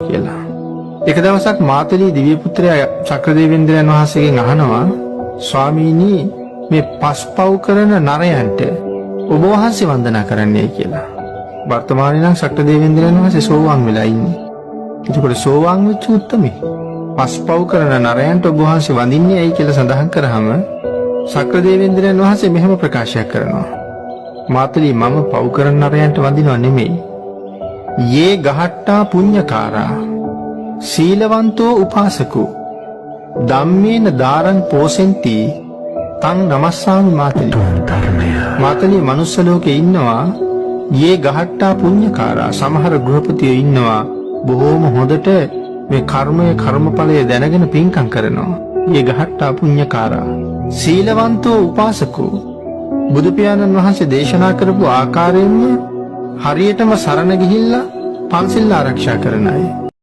කියලා. එක දවසක් මාතලී දිව්‍ය පුත්‍රයා චක්‍රදේවේන්ද්‍රයන් වහන්සේගෙන් අහනවා ස්වාමීනි මේ පස්පව් කරන නරයන්ට ඔබ වහන්සේ වන්දනා කරන්නයි කියලා. වර්තමානයේ නම් චක්‍රදේවේන්ද්‍රයන් වහන්සේ සෝවාන් වෙලා ඉන්නේ. ඒකෝට සෝවාන් වෙච්ච උත්තමේ පස්පව් කරන නරයන්ට ඔබ වහන්සේ වඳින්නේ ඇයි කියලා සඳහන් කරාම චක්‍රදේවේන්ද්‍රයන් වහන්සේ මෙහෙම ප්‍රකාශයක් කරනවා. මාතලී මම පව් කරන නරයන්ට වඳිනව නෙමෙයි. යේ ගහට්ටා පුඤ්ඤකාරා සීලවන්තෝ උපාසකෝ ධම්මේන දාරං පෝසෙන්ති තං නමස්සාමි මාතලී. මාතලී මනුස්ස ලෝකේ ඉන්නවා යේ ගහට්ටා පුඤ්ඤකාරා සමහර ගෘහපතියෝ ඉන්නවා බොහෝම හොඳට මේ කර්මඵලය දැනගෙන පින්කම් කරනවා. යේ ගහට්ටා පුඤ්ඤකාරා සීලවන්තෝ උපාසකෝ බුදු පියාණන් වහන්සේ දේශනා කරපු ආකාරයෙන්ම හරියටම සරණ ගිහිල්ලා පන්සිල් ආරක්ෂා කරන අය.